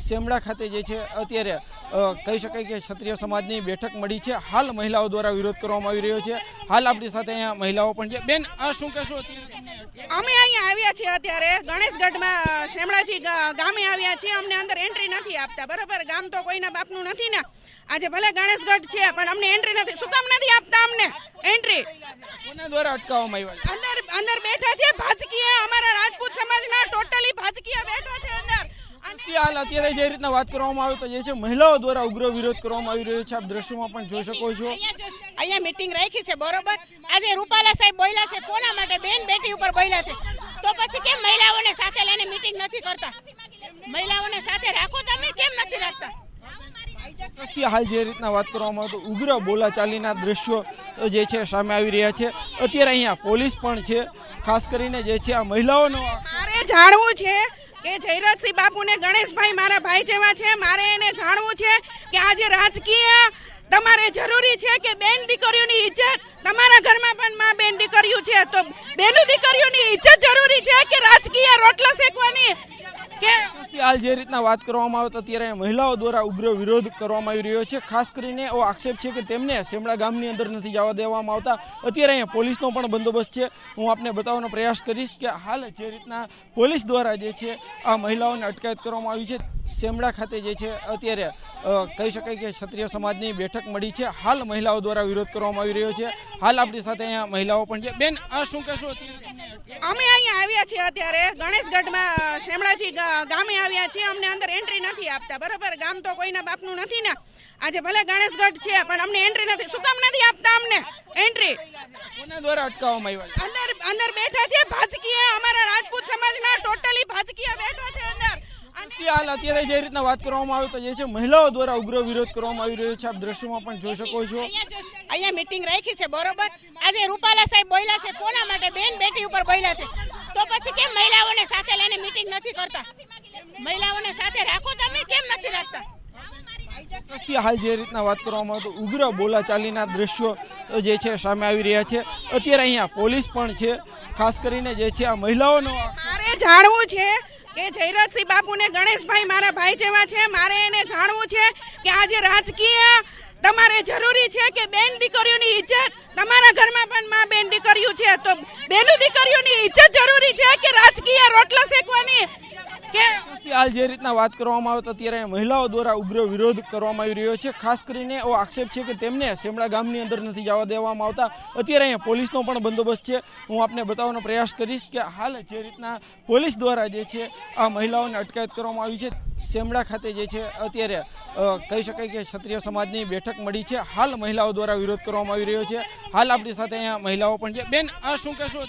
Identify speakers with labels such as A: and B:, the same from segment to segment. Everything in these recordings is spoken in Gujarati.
A: સેમડા ખાતે જે છે અત્યારે કહી શકાય કે ક્ષત્રિય સમાજની બેઠક મળી છે। હાલ મહિલાઓ દ્વારા વિરોધ કરવામાં આવી રહ્યો છે। હાલ આપણી સાથે અહીંયા મહિલાઓ પણ છે। બેન, આ શું કહેશો?
B: અમે અહીંયા આવ્યા છીએ અત્યારે ગણેશગઢમાં શેમડાજી ગામે આવ્યા છીએ। અમને અંદર એન્ટ્રી નથી આપતા, બરાબર? ગામ તો કોઈના બાપનું નથી ને। આજે ભલે ગણેશગઢ છે પણ અમને એન્ટ્રી નથી। શું કામ નથી આપતા અમને એન્ટ્રી?
A: કોના દ્વારા અટકાવવામાં આવ્યા?
B: અંદર બેઠા છે ભાજકીય, અમારા રાજપૂત સમાજના ટોટલી ભાજકીય બેઠા છે અંદર।
A: હાલ અત્યારે જે રીતના વાત કરવામાં આવે તો જે છે મહિલાઓ દ્વારા ઉગ્ર વિરોધ કરવામાં આવી રહ્યો છે। આપ દ્રશ્યોમાં પણ જોઈ શકો છો।
C: અહીંયા મીટિંગ રાખી છે, બરોબર? આજે રૂપાલા સાહેબ બોલ્યા છે કોના માટે? બેન બેટી ઉપર બોલ્યા છે, તો પછી કેમ મહિલાઓને સાથે લઈને મીટિંગ નથી કરતા? મહિલાઓને સાથે રાખો, તમે કેમ નથી રાખતા?
A: હાલ જે રીતના વાત કરવામાં આવે તો ઉગ્ર બોલાચાલીના દ્રશ્યો જે છે સામે આવી રહ્યા છે। અત્યારે અહીંયા પોલીસ પણ છે। ખાસ કરીને જે છે આ મહિલાઓનો
B: મારે જાણવું છે કે જયરાજસિંહ બાપુને ગણેશભાઈ મારા ભાઈ જેવા છે। મારે એને જાણવું છે કે આજે રાજકીય તમારે જરૂરી છે કે બેન દીકરીઓની ઇજ્જત? તમારા ઘરમાં પણ માં બેન દીકરીઓ છે, તો બેન દીકરીઓની ઇજ્જત જરૂરી છે કે રાજકીય રોટલા શેકવાની? કે
A: હાલ જે રીતના વાત કરવામાં આવે તો અત્યારે મહિલાઓ દ્વારા ઉગ્ર વિરોધ કરવામાં આવી રહ્યો છે। ખાસ કરીને એવો આક્ષેપ છે કે તેમને સેમડા ગામની અંદર નથી જવા દેવામાં આવતા। અત્યારે અહીંયા પોલીસનો પણ બંદોબસ્ત છે। હું આપને બતાવવાનો પ્રયાસ કરીશ કે હાલ જે રીતના પોલીસ દ્વારા જે છે આ મહિલાઓને અટકાયત કરવામાં આવી છે। સેમડા ખાતે જે છે અત્યારે કહી શકાય કે ક્ષત્રિય સમાજની બેઠક મળી છે। હાલ મહિલાઓ દ્વારા વિરોધ કરવામાં આવી રહ્યો છે। હાલ આપણી સાથે અહીંયા મહિલાઓ પણ છે। બેન, આ શું કહેશો?
B: અમે અહીંયા આવ્યા છીએ અત્યારે ગણેશગઢમાં શેમડાજી ગામે આવ્યા છીએ। અમને અંદર એન્ટ્રી નથી આપતા, બરાબર? ગામ તો કોઈના બાપનું નથી ને। આજે ભલે ગણેશગઢ છે પણ અમને એન્ટ્રી નથી। શું કામ નથી આપતા અમને એન્ટ્રી?
A: કોના દ્વારા અટકાવવામાં આવ્યા?
B: અંદર બેઠા છે ભાજકીય, અમારા રાજપૂત સમાજના ટોટલી ભાજકીય બેઠા છે અંદર।
A: હાલ અત્યારે જે રીતના વાત કરવામાં આવે તો જે છે મહિલાઓ દ્વારા ઉગ્ર વિરોધ કરવામાં આવી રહ્યો છે। આપ દ્રશ્યોમાં પણ જોઈ શકો છો।
C: અહીંયા મીટિંગ રાખી છે, બરોબર? આજે રૂપાલા સાહેબ બોલ્યા છે કોના માટે? બેન બેટી ઉપર બોલ્યા છે, તો પછી કેમ મહિલાઓને સાથે લઈને મીટિંગ નથી કરતા? મહિલાઓને સાથે રાખો, તમે કેમ નથી રાખતા?
A: હાલ જે રીતના વાત કરવામાં આવે તો ઉગ્ર બોલાચાલીના દ્રશ્યો જે છે સામે આવી રહ્યા છે। અત્યારે અહીંયા પોલીસ પણ છે। ખાસ કરીને જે છે આ મહિલાઓનો
B: મારે જાણવું છે કે જયરાજસિંહ બાપુને ગણેશભાઈ મારા ભાઈ જેવા છે। મારે એને જાણવું છે કે આજે રાજકીય તમારે જરૂરી છે કે બેન દીકરીઓની ઇજ્જત? તમારા ઘરમાં પણ માં બેન દીકરીઓ છે, તો બેન દીકરીઓની ઇજ્જત જરૂરી છે કે રાજકીય રોટલા શેકવાની? કે
A: હાલ જે રીતના વાત કરવામાં આવે તો અત્યારે મહિલાઓ દ્વારા ઉગ્ર વિરોધ કરવામાં આવી રહ્યો છે। ખાસ કરીને એવો આક્ષેપ છે કે તેમને સેમડા ગામની અંદર નથી જવા દેવામાં આવતા। અત્યારે અહીંયા પોલીસનો પણ બંદોબસ્ત છે। હું આપને બતાવવાનો પ્રયાસ કરીશ કે હાલ જે રીતના પોલીસ દ્વારા જે છે આ મહિલાઓને અટકાયત કરવામાં આવી છે। સેમડા ખાતે જે છે અત્યારે કહી શકાય કે ક્ષત્રિય સમાજની બેઠક મળી છે। હાલ મહિલાઓ દ્વારા વિરોધ કરવામાં આવી રહ્યો છે। હાલ આપણી સાથે અહીંયા મહિલાઓ પણ છે। બેન, આ શું કહેશો?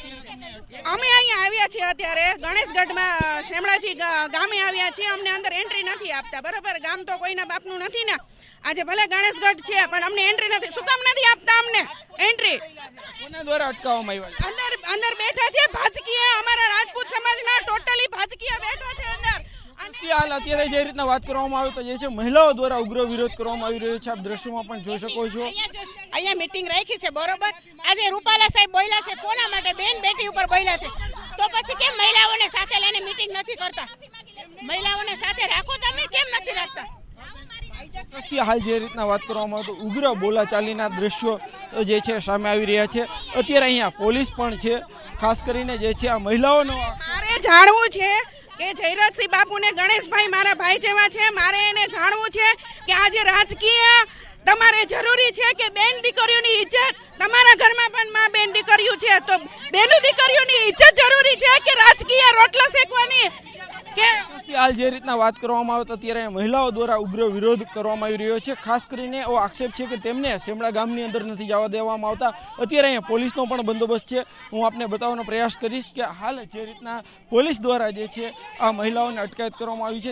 B: અમે અહીંયા આવ્યા છીએ અત્યારે ગણેશગઢમાં શેમડાજી ગામે આવ્યા છીએ। અમને અંદર એન્ટ્રી નથી આપતા, બરાબર? ગામ તો કોઈના બાપનું નથી ને। આજે ભલે ગણેશગઢ છે પણ અમને એન્ટ્રી નથી। શું કામ નથી આપતા અમને એન્ટ્રી?
A: કોના દ્વારા અટકાવવામાં આવ્યા?
B: અંદર બેઠા છે ભાજકીય, અમારા રાજપૂત સમાજના ટોટલી ભાજકીય બેઠા છે અંદર।
A: હાલ અત્યારે જે રીતના વાત કરવામાં આવે તો જે છે મહિલાઓ દ્વારા ઉગ્ર વિરોધ કરવામાં આવી રહ્યો છે। આપ દ્રશ્યોમાં પણ જોઈ શકો છો।
C: અહીંયા મીટિંગ રાખી છે, બરોબર? આજે રૂપાલા સાહેબ બોલ્યા છે કોના માટે? બેન બેટી ઉપર બોલ્યા છે, તો પછી કેમ મહિલાઓને સાથે લઈને મીટિંગ નથી કરતા? મહિલાઓને સાથે રાખો, તમે કેમ નથી રાખતા?
A: હાલ જે રીતના વાત કરવામાં આવે તો ઉગ્ર બોલાચાલીના દ્રશ્યો જે છે સામે આવી રહ્યા છે। અત્યારે અહીંયા પોલીસ પણ છે। ખાસ કરીને જે છે આ મહિલાઓનો
B: મારે જાણવું છે કે જયરાજસિંહ બાપુને ગણેશભાઈ મારા ભાઈ જેવા છે। મારે એને જાણવું છે કે આજે રાજકીય તમારે જરૂરી છે કે બેન દીકરીઓની ઇજ્જત? તમારા ઘરમાં પણ માં બેન દીકરીઓ છે, તો બેન દીકરીઓની ઇજ્જત જરૂરી છે કે રાજકીય રોટલા શેકવાની? કે
A: હાલ જે રીતના વાત કરવામાં આવે તો અત્યારે મહિલાઓ દ્વારા ઉગ્ર વિરોધ કરવામાં આવી રહ્યો છે। ખાસ કરીને એવો આક્ષેપ છે કે તેમને સેમડા ગામની અંદર નથી જવા દેવામાં આવતા। અત્યારે અહીંયા પોલીસનો પણ બંદોબસ્ત છે। હું આપને બતાવવાનો પ્રયાસ કરીશ કે હાલ જે રીતના પોલીસ દ્વારા જે છે આ મહિલાઓને અટકાયત કરવામાં આવી છે।